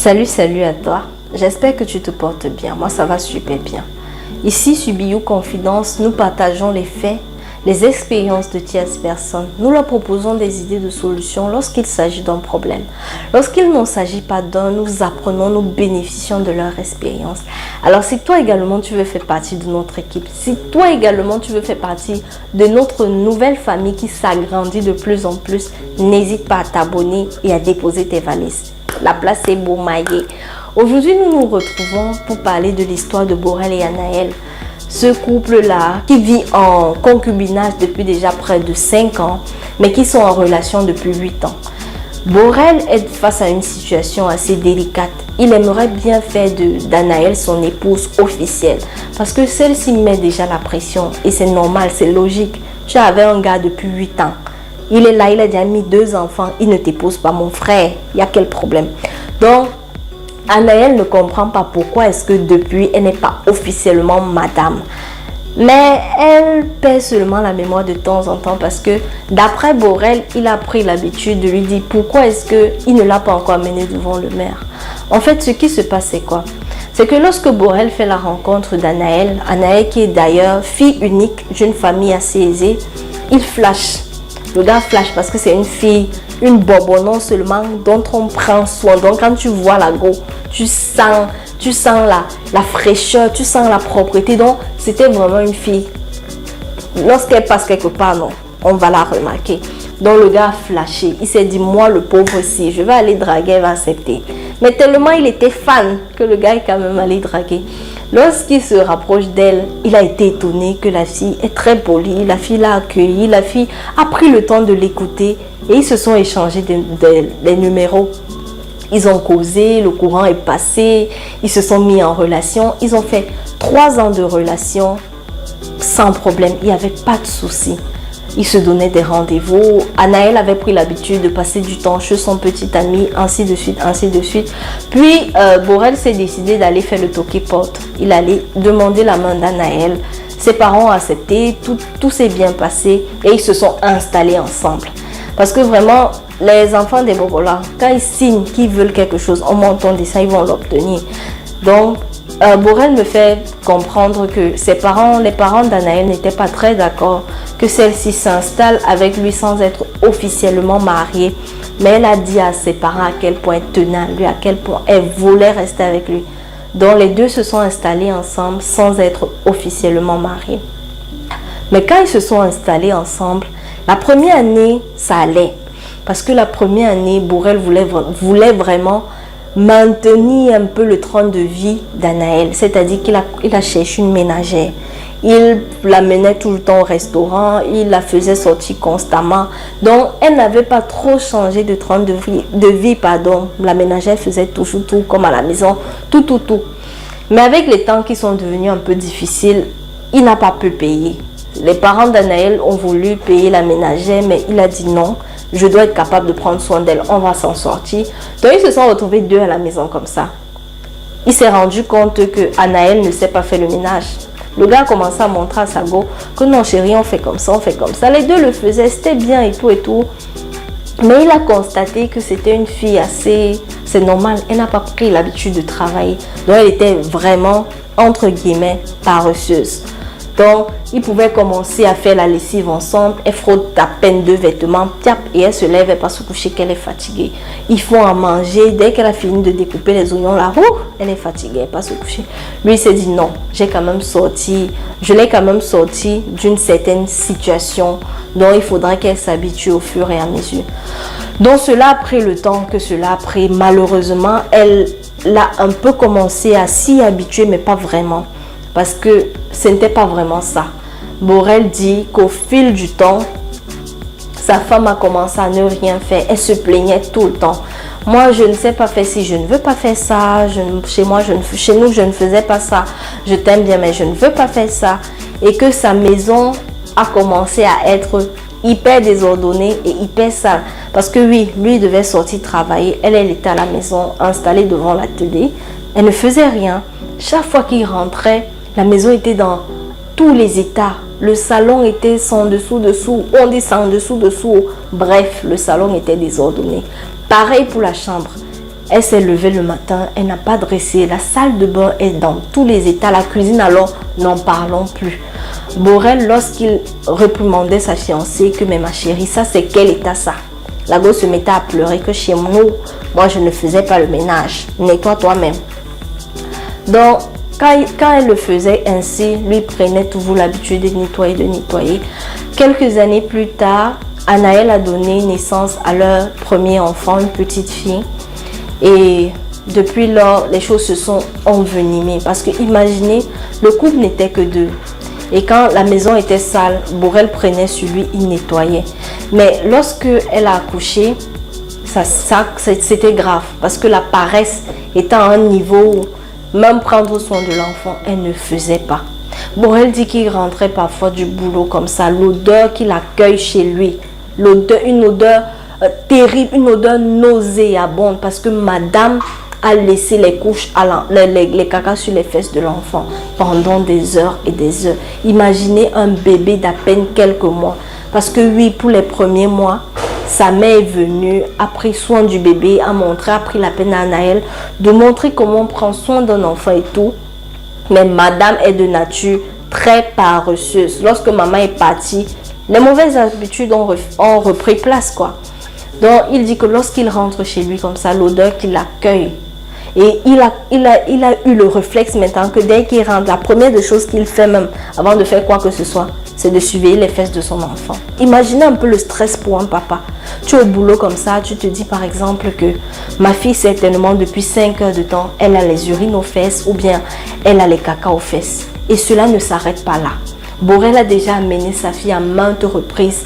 Salut à toi. J'espère que tu te portes bien. Moi, ça va super bien. Ici, sur Bio Confidence, nous partageons les faits, les expériences de tierces personnes. Nous leur proposons des idées de solutions lorsqu'il s'agit d'un problème. Lorsqu'il n'en s'agit pas d'un, nous apprenons, nous bénéficions de leur expérience. Alors, si toi également, tu veux faire partie de notre équipe, si toi également, tu veux faire partie de notre nouvelle famille qui s'agrandit de plus en plus, n'hésite pas à t'abonner et à déposer tes valises. La place est Beaumaillé. Aujourd'hui, nous nous retrouvons pour parler de l'histoire de Borel et Anaël. Ce couple-là qui vit en concubinage depuis déjà près de 5 ans, mais qui sont en relation depuis 8 ans. Borel est face à une situation assez délicate. Il aimerait bien faire d'Anaël son épouse officielle parce que celle-ci met déjà la pression et c'est normal, c'est logique. Tu avais un gars depuis 8 ans. Il est là, il a déjà mis 2 enfants, il ne t'épouse pas, mon frère. Il y a quel problème? Donc, Anaël ne comprend pas pourquoi est-ce que depuis, elle n'est pas officiellement madame. Mais elle perd seulement la mémoire de temps en temps parce que d'après Borel, il a pris l'habitude de lui dire pourquoi est-ce qu'il ne l'a pas encore amené devant le maire. En fait, ce qui se passe, c'est quoi? C'est que lorsque Borel fait la rencontre d'Anaël, Anaël qui est d'ailleurs fille unique d'une famille assez aisée, il flash. Le gars flash parce que c'est une fille, une bonbonne non seulement dont on prend soin. Donc quand tu vois la go, tu sens la fraîcheur, tu sens la propreté. Donc c'était vraiment une fille. Lorsqu'elle passe quelque part, non, on va la remarquer. Donc le gars a flashé. Il s'est dit, moi le pauvre si, je vais aller draguer, elle va accepter. Mais tellement il était fan que le gars est quand même allé draguer. Lorsqu'il se rapproche d'elle, il a été étonné que la fille est très polie. La fille l'a accueilli, la fille a pris le temps de l'écouter et ils se sont échangés des numéros. Ils ont causé, le courant est passé, ils se sont mis en relation. Ils ont fait 3 ans de relation sans problème, il n'y avait pas de souci. Ils se donnaient des rendez-vous. Anaël avait pris l'habitude de passer du temps chez son petit ami, ainsi de suite, ainsi de suite. Puis, Borel s'est décidé d'aller faire le toqué-porte. Il allait demander la main d'Anaël. Ses parents ont accepté, tout s'est bien passé et ils se sont installés ensemble. Parce que vraiment, les enfants des Bobola, quand ils signent qu'ils veulent quelque chose, en montant des ça, ils vont l'obtenir. Donc, Borel me fait comprendre que les parents d'Anaël n'étaient pas très d'accord que celle-ci s'installe avec lui sans être officiellement mariée. Mais elle a dit à ses parents à quel point elle tenait à lui, à quel point elle voulait rester avec lui. Donc les deux se sont installés ensemble sans être officiellement mariés. Mais quand ils se sont installés ensemble, la première année, ça allait. Parce que la première année, Borel voulait vraiment maintenir un peu le train de vie d'Anaël, c'est-à-dire qu'il a cherché une ménagère. Il l'amenait tout le temps au restaurant, il la faisait sortir constamment. Donc, elle n'avait pas trop changé de train de vie. La ménagère faisait toujours tout comme à la maison, tout. Mais avec les temps qui sont devenus un peu difficiles, il n'a pas pu payer. Les parents d'Anaël ont voulu payer la ménagère, mais il a dit non. Je dois être capable de prendre soin d'elle, on va s'en sortir. Donc ils se sont retrouvés 2 à la maison comme ça. Il s'est rendu compte que Anaël ne sait pas faire le ménage. Le gars a commencé à montrer à sa go que non chérie, on fait comme ça, on fait comme ça. Les deux le faisaient, c'était bien et tout. Mais il a constaté que c'était une fille assez... C'est normal, elle n'a pas pris l'habitude de travailler. Donc elle était vraiment, entre guillemets, paresseuse. Donc, ils pouvaient commencer à faire la lessive ensemble. Elle frotte à peine 2 vêtements, et elle se lève, elle va se coucher qu'elle est fatiguée. Ils font à manger. Dès qu'elle a fini de découper les oignons, là, elle est fatiguée, elle va se coucher. Lui, il s'est dit non, je l'ai quand même sorti d'une certaine situation. Donc, il faudra qu'elle s'habitue au fur et à mesure. Donc, cela a pris le temps que cela a pris. Malheureusement, elle a un peu commencé à s'y habituer, mais pas vraiment. Parce que ce n'était pas vraiment ça. Borel dit qu'au fil du temps, sa femme a commencé à ne rien faire. Elle se plaignait tout le temps. Moi, je ne sais pas faire ci, je ne veux pas faire ça. Chez nous, je ne faisais pas ça. Je t'aime bien, mais je ne veux pas faire ça. Et que sa maison a commencé à être hyper désordonnée et hyper sale. Parce que oui, lui devait sortir travailler. Elle était à la maison, installée devant la télé. Elle ne faisait rien. Chaque fois qu'il rentrait, la maison était dans tous les états. Le salon était sans dessous. On dit sans dessous. Bref, le salon était désordonné. Pareil pour la chambre. Elle s'est levée le matin, elle n'a pas dressé. La salle de bain est dans tous les états. La cuisine, alors, n'en parlons plus. Borel, lorsqu'il réprimandait sa fiancée, que mais ma chérie, ça c'est quel état ça? La gosse se mettait à pleurer que chez nous, moi je ne faisais pas le ménage. Nettoie toi-même. Donc, quand elle le faisait ainsi, lui prenait toujours l'habitude de nettoyer. Quelques années plus tard, Anaël a donné naissance à leur premier enfant, une petite fille. Et depuis lors, les choses se sont envenimées. Parce que imaginez, le couple n'était que deux. Et quand la maison était sale, Borel prenait sur lui, il nettoyait. Mais lorsque elle a accouché, c'était grave. Parce que la paresse était à un niveau où même prendre soin de l'enfant, elle ne faisait pas. Borel dit qu'il rentrait parfois du boulot comme ça. L'odeur qu'il accueille chez lui, une odeur terrible, une odeur nauséabonde parce que madame a laissé les couches, les cacas sur les fesses de l'enfant pendant des heures et des heures. Imaginez un bébé d'à peine quelques mois. Parce que oui, pour les premiers mois, sa mère est venue, a pris soin du bébé, a pris la peine à Anaël de montrer comment on prend soin d'un enfant et tout. Mais madame est de nature très paresseuse. Lorsque maman est partie, les mauvaises habitudes ont repris place, quoi. Donc, il dit que lorsqu'il rentre chez lui comme ça, l'odeur qu'il accueille, et il a eu le réflexe maintenant que dès qu'il rentre, la première des choses qu'il fait même, avant de faire quoi que ce soit, c'est de surveiller les fesses de son enfant. Imaginez un peu le stress pour un papa. Tu es au boulot comme ça, tu te dis par exemple que ma fille certainement depuis 5 heures de temps, elle a les urines aux fesses ou bien elle a les cacas aux fesses. Et cela ne s'arrête pas là. Borel a déjà amené sa fille à maintes reprises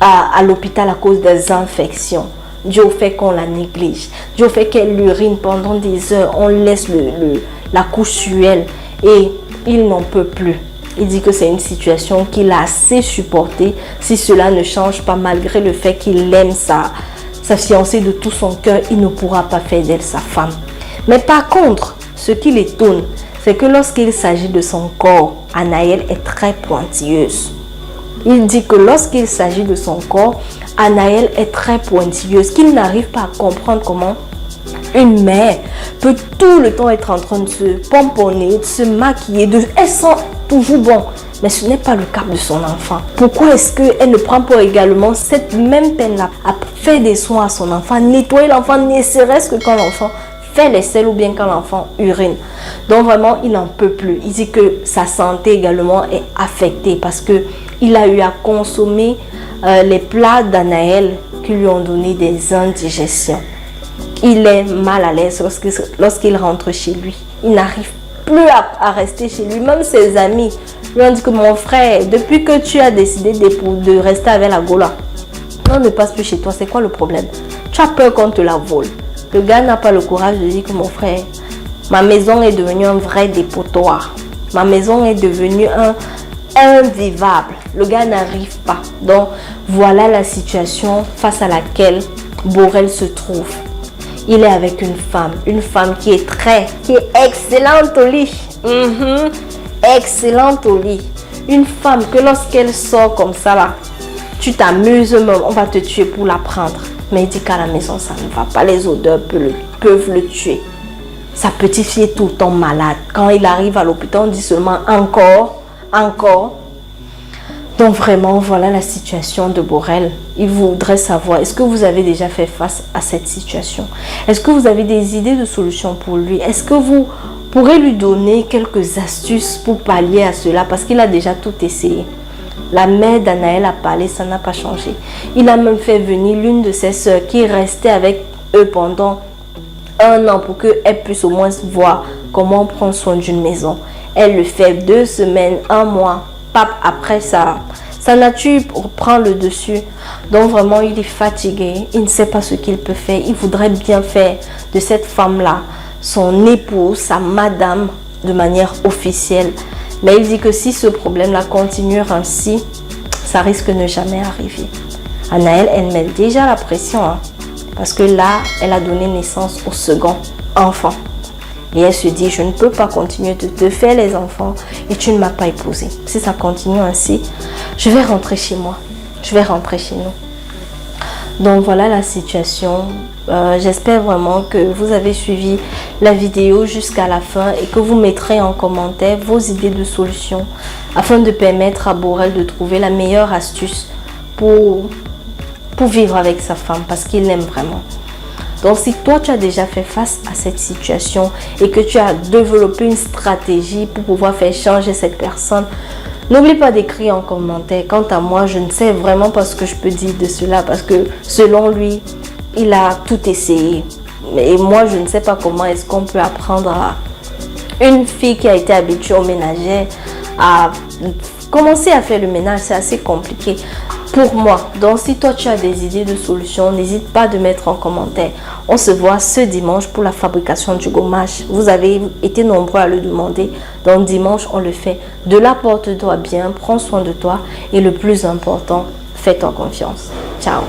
à l'hôpital à cause des infections. Dû au fait qu'on la néglige, dû au fait qu'elle urine pendant des heures, on laisse la couche sur elle et il n'en peut plus. Il dit que c'est une situation qu'il a assez supportée si cela ne change pas malgré le fait qu'il aime sa fiancée de tout son cœur, il ne pourra pas faire d'elle sa femme. Mais par contre, ce qui l'étonne, c'est que lorsqu'il s'agit de son corps, Anaël est très pointilleuse. Il dit que lorsqu'il s'agit de son corps, Anaël est très pointilleuse, qu'il n'arrive pas à comprendre comment une mère peut tout le temps être en train de se pomponner, de se maquiller, elle sent toujours bon. Mais ce n'est pas le cas de son enfant. Pourquoi est-ce qu'elle ne prend pas également cette même peine-là à faire des soins à son enfant, nettoyer l'enfant, ne serait-ce que quand l'enfant fait les selles ou bien quand l'enfant urine. Donc vraiment, il n'en peut plus. Il dit que sa santé également est affectée parce qu'il a eu à consommer les plats d'Anaël qui lui ont donné des indigestions. Il est mal à l'aise lorsqu'il rentre chez lui. Il n'arrive plus à rester chez lui. Même ses amis lui ont dit que mon frère, depuis que tu as décidé de rester avec la Gola, on ne passe plus chez toi. C'est quoi le problème? Tu as peur qu'on te la vole. Le gars n'a pas le courage de dire que mon frère, ma maison est devenue un vrai dépotoir. Ma maison est devenue invivable. Le gars n'arrive pas. Donc, voilà la situation face à laquelle Borel se trouve. Il est avec une femme qui est excellente au lit. Excellente au lit. Une femme que lorsqu'elle sort comme ça, là, tu t'amuses même, on va te tuer pour la prendre. Mais il dit qu'à la maison, ça ne va pas. Les odeurs peuvent le tuer. Sa petite fille est tout le temps malade. Quand il arrive à l'hôpital, on dit seulement encore. Donc vraiment, voilà la situation de Borel. Il voudrait savoir, est-ce que vous avez déjà fait face à cette situation? Est-ce que vous avez des idées de solutions pour lui? Est-ce que vous pourrez lui donner quelques astuces pour pallier à cela? Parce qu'il a déjà tout essayé. La mère d'Anaël a parlé, ça n'a pas changé. Il a même fait venir l'une de ses sœurs qui est restée avec eux pendant 1 an pour qu'elle puisse au moins voir comment prendre soin d'une maison. Elle le fait 2 semaines, 1 mois. Après ça, sa nature prend le dessus. Donc vraiment, il est fatigué. Il ne sait pas ce qu'il peut faire. Il voudrait bien faire de cette femme-là son épouse, sa madame, de manière officielle. Mais il dit que si ce problème-là continue ainsi, ça risque de ne jamais arriver. Anaël, elle met déjà la pression. Parce que là, elle a donné naissance au second enfant. Et elle se dit, je ne peux pas continuer de te faire les enfants et tu ne m'as pas épousée. Si ça continue ainsi, je vais rentrer chez moi. Je vais rentrer chez nous. Donc voilà la situation. J'espère vraiment que vous avez suivi la vidéo jusqu'à la fin et que vous mettrez en commentaire vos idées de solutions afin de permettre à Borel de trouver la meilleure astuce pour vivre avec sa femme parce qu'il l'aime vraiment. Donc si toi tu as déjà fait face à cette situation et que tu as développé une stratégie pour pouvoir faire changer cette personne, n'oublie pas d'écrire en commentaire. Quant à moi, je ne sais vraiment pas ce que je peux dire de cela parce que selon lui, il a tout essayé. Et moi, je ne sais pas comment est-ce qu'on peut apprendre à une fille qui a été habituée au ménager à commencer à faire le ménage. C'est assez compliqué pour moi. Donc si toi tu as des idées de solutions, n'hésite pas de mettre en commentaire. On se voit ce dimanche pour la fabrication du gommage. Vous avez été nombreux à le demander. Donc dimanche on le fait. De là, porte-toi bien, prends soin de toi et le plus important, fais-toi confiance. Ciao.